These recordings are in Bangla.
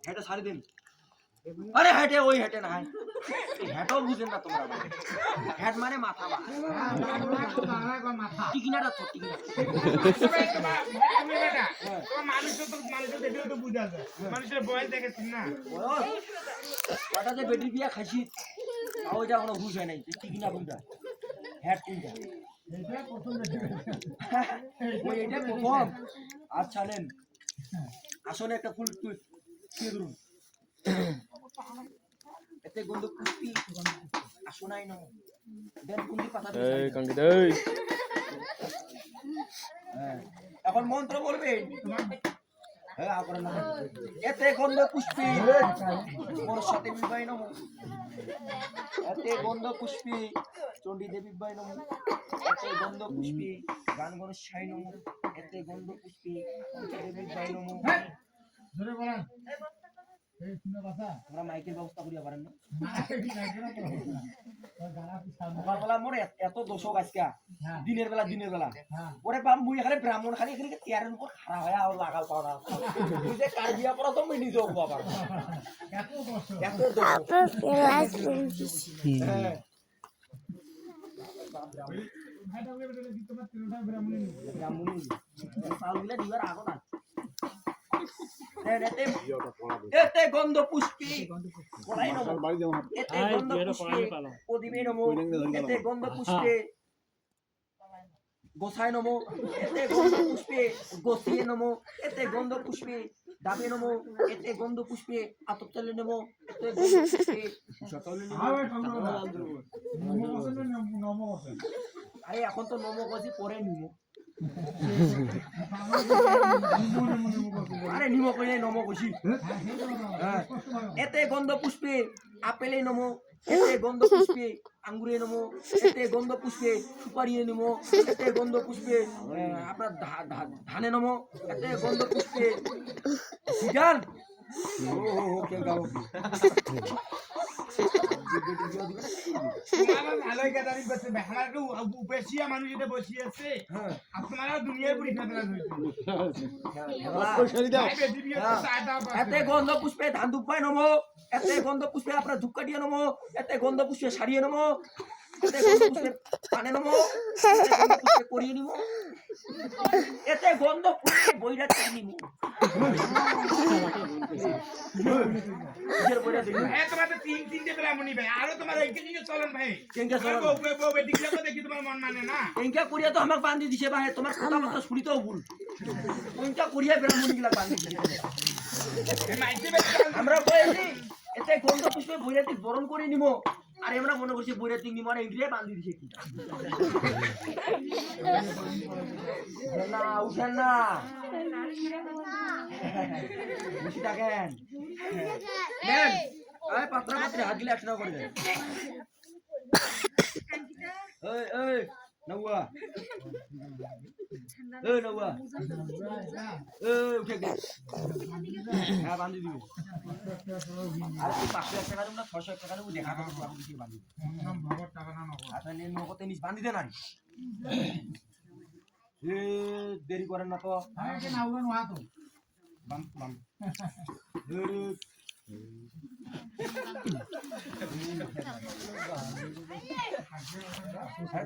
হেঁটে ছাড়ি দিন আরে হেঁটে ওই হেঁটে না হেঁটেও বুঝেন না তোমরা হেঁট মানে মাথা টিকিনাটা তো টিকিনা মানুষের বয়স দেখেছেন না কটা যে বেটি দিয়া খাইছি তাও এটা কোনো হুশ হয় নাই টিকিনা কোনটা হেঁট কোনটা ওই এটা প্রথম আচ্ছা নেন আসলে একটা ফুল ছুঁয়ে ধরুন এতে গন্ধ কুস্তি আসনাই না দেন কুন্দি পাতা এখন মন্ত্র বলবেন এতে গন্ধ পুষ্পী মোর সাথে বিবাহ নম এতে গন্ধ পুষ্পী চণ্ডী দেবী বিবাহ নম এতে গন্ধ পুষ্পী গান গণেশাই নম এতে গন্ধ পুষ্পী দেবী বিবাহ নম ধরে বলেন আমরা মাইকের ব্যবস্থা করিয়া পারেন না সকালবেলা মোর এত দোষক আজকে দিনের বেলা ওরে বাম মুই এখানে ব্রাহ্মণ খালি এখানে চেয়ারের উপর খাড়া হয়ে আর লাগাল পাওয়া তুই যে কার বিয়া পড়া তো মুই নিজেও বাবার এত দোষক ব্রাহ্মণ চাউলগুলা দিবার আগত আছে এতে গন্ধ পুষ্পী এতে গন্ধ পুষ্পী প্রদীপে নমো এতে গন্ধ পুষ্পে গোসাই নমো এতে গন্ধ পুষ্পে গোসিয়ে নমো এতে গন্ধ পুষ্পে দাবে নমো এতে গন্ধ পুষ্পে আতপচালে নমো এতে গন্ধ পুষ্পে সকলে নমো আরে এখন তো নমো কইছি পরে নিমো আরে নিমো কইলে নমো কইছি এতে গন্ধ পুষ্পে আপেলে নমো এতে গন্ধ পুষ্পে আঙ্গুরে নমো এতে গন্ধ পুষ্পে সুপারিয়ে নমো এতে গন্ধ পুষ্পে আপনার ধানে নমো এতে গন্ধ পুষ্পে সিজান ওকে গাও ভালোই গাদারি করছে আমার একটু বেশিয়া মানুষ এটা বসি আছে আপনারা দুনিয়ায় পুরি ফেলা এতে গন্ধ পুষ্পে ধান দুপায় নমো এতে গন্ধ পুষ্পে আপনার ধূপকাঠিয়ে নমো এতে গন্ধ পুষ্পে সারিয়ে নমো এতে গন্ধ পুষ্পে পানে নমো এতে গন্ধ পুষ্পে করিয়ে নিমো এতে গন্ধ পুষ্পে বইরা চাই নিমো তোমাদের তিনটে ব্রাহ্মণী ভাই আরো তোমার চলন ভাই দেখি তোমার মন মানে না এঙ্কা করিয়া তো আমাকে বান্ধি দিছে ভাই তোমার কথা মতো শুনিতেও ভুল এঙ্কা করিয়া ব্রাহ্মণী গুলা বান্ধি দিছে আমরা বলেছি এতে গন্ধ পুষ্পে বৈরাতিক বরণ করে নিমো আর আমরা মনে করছি বৈরাতিক নিমো আর এঙ্গিয়ে বান্ধি দিছে কি না উঠেন না বেশি থাকেন পাত্রা পাত্রে হাত দিলে একশো করে দেন নৌয়া নৌয়া উঠে গেছে হ্যাঁ বান্ধি দিবি আর 500 টাকা দেব না 600 টাকা দেব দেখা করবো আমি কিছু বান্ধি আপনার নগদে নিচ বান্ধি দেন আর দেরি করেন না তো বাম বাম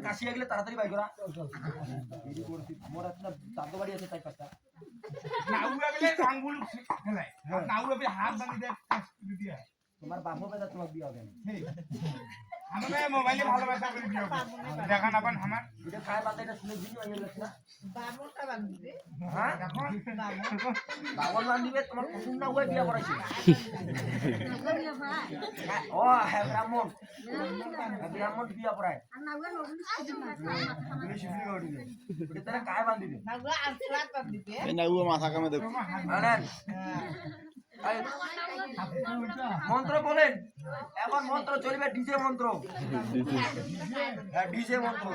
কাশিয়া গেলে তাড়াতাড়ি বাই করা মোর একটা দাদু বাড়ি আছে তাই পাঁচটা তোমার বাপ বেদা তোমার বিয়ে হবে আমরা মোবাইলে ভালোবাসা করে বিয়ে দেখা না পান আমার এটা খায় বাদ এটা শুনে দিই হয়ে গেছে না বাবুটা বাঁধবে হ্যাঁ বাবন বাঁধিবে তোমার পছন্দ না হয়ে বিয়ে করাইছে ও হ্যাঁ ব্রাহ্মণ ব্রাহ্মণ বিয়ে করায় আর নাগা নবুল তুমি শিখলি ওটিকে এটা তারা কায় বাঁধিবে নাগা আলফরাত বাঁধবে এই নাগুয়া মাথা কামে দেখো আনেন মন্ত্র বলেন এখন মন্ত্র চলবে ডিজে মন্ত্র হ্যাঁ ডিজে মন্ত্র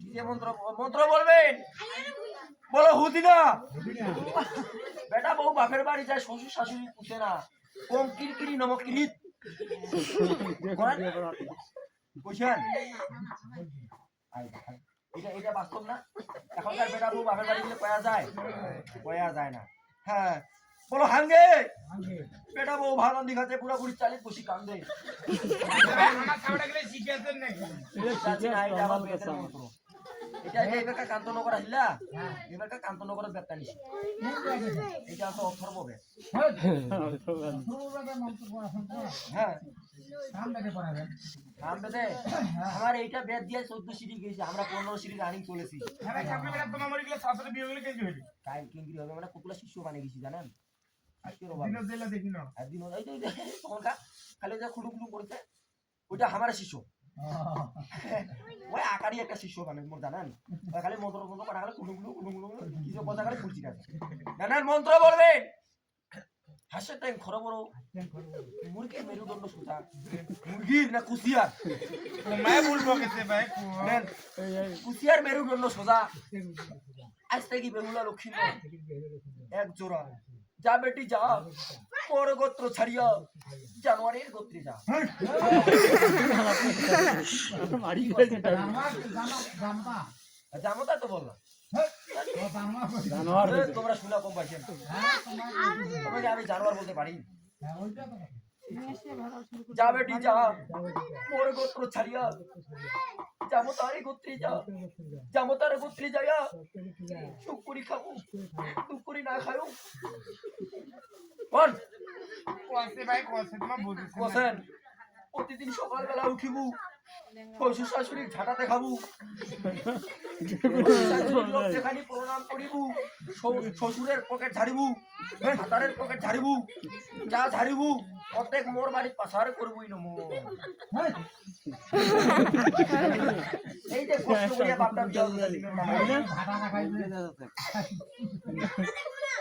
ডিজে মন্ত্র মন্ত্র বলবেন বলো হুদিনা বেটা বউ বাপের বাড়ি যায় শ্বশুর শাশুড়ি পুষে না কম কিরকিরি নমক কিরিত বুঝছেন এটা এটা বাস্তব না এখনকার বেটা বউ বাপের বাড়ি গেলে পয়া যায় না হ্যাঁ বলো হাঙ্গে বেটা বউ ভালো দিঘাতে পুরাপুরি চালিয়ে বসি কান্দে আমার খাওয়াটা গেলে শিখেছেন নাকি এটা এবারকার কান্তনগর আসলা এবারকার কান্তনগরের ব্যাপারটা নিছি এটা তো অথর্ব ব্যাপ হ্যাঁ আমার এইটা বেদ দিয়ে 14 সিঁড়ি গেছে আমরা 15 সিঁড়ি রানিং চলেছি আরে আপনি বেটা তোমার মরে গেলে শাশুড়ি বিয়ে হলে কেন হইল কাই কিংরি হবে মানে কুকুলা শিশু বানিয়ে গেছি জানেন আজকের দিন দিলা দেখি না একদিন ওই যে তখন খালি যা খুলুকুলু করতে ওইটা আমার শিশু ওই আকারই একটা শিশু মানে মোর জানেন খালি মন্ত্র মন্ত্র করা খালি কুলুকুলু কুলুকুলু কিছু কথা খালি ফুলছি কাছে জানেন মন্ত্র বলবেন হাসের টাইম খরো বড় মুরগির মেরুদণ্ড সুতা মুরগির না কুসিয়ার मैं बोलबो कैसे भाई নেন কুসিয়ার মেরুদণ্ড সোজা আজ থেকে বেহুলা লক্ষ্মী এক জোড়া যা বেটি যা পর গোত্র ছাড়িয়া জানুয়ারির গোত্রে যা জামতা তো বললাম তোমরা শুনা কম পাইছেন তোমাকে আমি জানোয়ার বলতে পারি যা বেটি যা মোর গোত্র ছাড়িয়া জামতারে গোত্রে যা জামতারে গোত্রে যাইয়া সুখ করি খাবো দুঃখ করি না খাও বল कैसे भाई कैसे तुम बुझिस কোসেন প্রতিদিন সকালবেলা উঠিবু শ্বশুর শাশুড়ি ঝাঁটা দেখাবু যেখানে প্রণাম করিবু শ্বশুরের পকেট ঝাড়িবু ভাতারের পকেট ঝাড়িবু যা ঝাড়িবু প্রত্যেক মোর বাড়ি পাশার করবই নমো এই যে কষ্ট করিয়া বাপটা বিয়া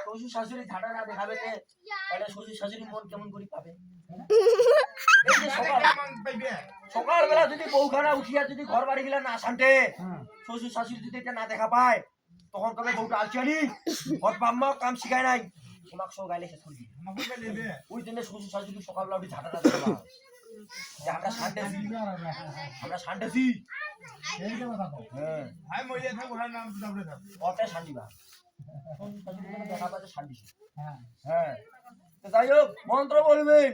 শ্বশুর শাশুড়ি ঝাঁটা না দেখাবে তাহলে শ্বশুর শাশুড়ি মন কেমন করে পাবে এই যে সকালবেলা যদি বউখানা উঠিয়া যদি ঘর বাড়ি গেলে না শান্তে শ্বশুর শাশুড়ি যদি এটা না দেখা পায় তখন তবে বউটা আলচিয়ানি ঘর বাম্মা কাম শিখায় নাই ওনাকে সব গাইলে শেষ করে দিই ওই জন্য শ্বশুর শাশুড়ি সকালবেলা উঠে ঝাঁটাটা দেখাবা যে আমরা শান্তেছি হ্যাঁ भाई मोइले था वहां नाम दाबले था অতে শান্তিবা শ্বশুর শাশুড়ি দেখা পাচ্ছে শান্তি হ্যাঁ তো যাই হোক মন্ত্র বলবেন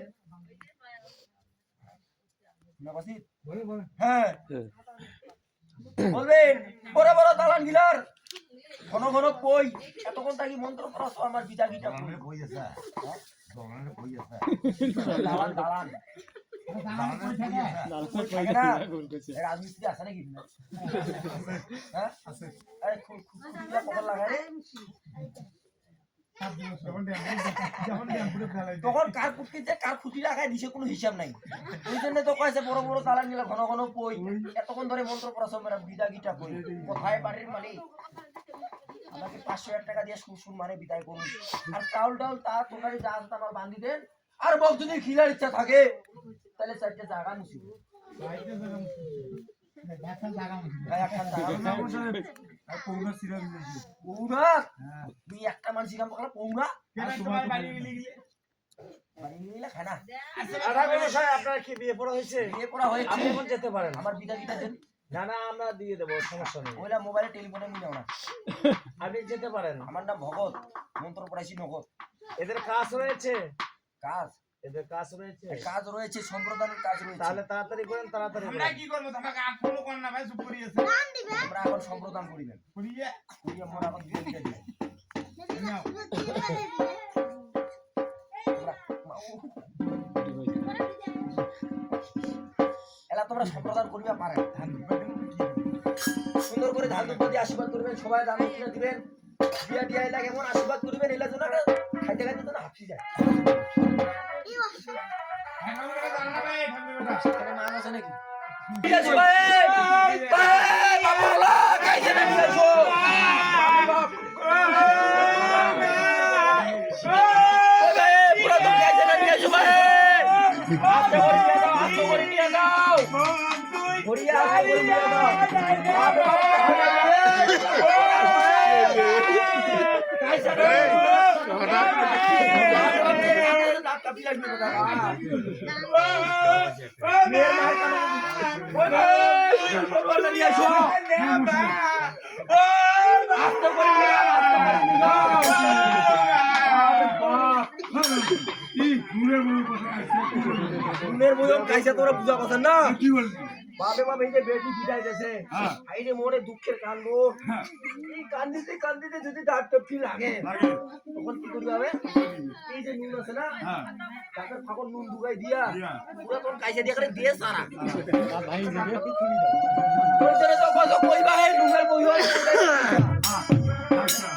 হ্যাঁ বলবেন বড় বড় দালান গিলার ঘন ঘন কই এতক্ষণ থাকি মন্ত্র পড়াছো আমার বিটা গিটা কই আছে দালান দালান রাজমিস্ত্রি আছে নাকি হ্যাঁ আছে খুব কখন লাগায় তখন কার কুটিতে কার খুঁটি লাগাই দিছে কোনো হিসাব নাই ওই জন্য তো কয়েছে বড় বড় দালান গিলা ঘন ঘন কই এতক্ষণ ধরে মন্ত্র পড়াছো মেরা বিদা গিটা কই কোথায় বাড়ির মালিক আমাকে 500 টাকা দিয়ে সুর মানে বিদায় করুন আর চাউল ডাউল তা তরকারি যা আছে আমার বান্ধি দেন আর বল যদি খিলার ইচ্ছা থাকে তাহলে চারটে জায়গা মুছিব একটা মানুষ পৌনা আপনার কি বিয়ে পড়া হয়েছে? বিয়ে করা হয়েছে আপনি এখন যেতে পারেন। আমার বিটা দিটা দেন না না আমরা দিয়ে দেবো, সমস্যা নেই। ওইলা মোবাইলে টেলিফোনে নিয়ে যাও না আপনি যেতে পারেন। আমার নাম ভগত, মন্ত্র পড়াইছি নগদ। এদের কাজ রয়েছে, কাজ এদের কাজ রয়েছে, কাজ রয়েছে, সম্প্রদানের কাজ রয়েছে। তাহলে তাড়াতাড়ি করেন, তাড়াতাড়ি আমরা কি করব? তোমাকে আপ ফলো কোন না ভাই, চুপ করিয়ে আছে আমরা এখন সম্প্রদান করিবেন, করিয়ে করিয়ে মোর এখন দিয়ে দিয়ে দিবেন। নাও এলা তোমরা সম্প্রদান করিবা পারেন। সুন্দর করে ধান দুধ দিয়ে আশীর্বাদ করবেন, সবাই দান দক্ষিণা দিবেন, দিয়া দিয়া এলা কেমন আশীর্বাদ করবেন, এলা যেন খাইতে খাইতে যেন হাঁপি যায়। এখানে মান আছে নাকি? নুনের বইও কাইসা তোরা পূজা করছেন না কি বলবি বাপে বাপ এই যে বেটি বিদাইতেছে হ্যাঁ। এই যে মনে দুঃখের কান্দ হ্যাঁ। এই কান্দিতে কান্দিতে যদি দাঁত টপকি লাগে লাগে। তখন কি করতে হবে এই যে নুন আছে না হ্যাঁ। তাকে ফাঁকর নুন ঢুকাই দিয়া দিয়া। পুরো তখন কাইসা দিয়া করে দিয়ে সারা তোর জন্য তো কত কইবা হে নুনের বই হয় আচ্ছা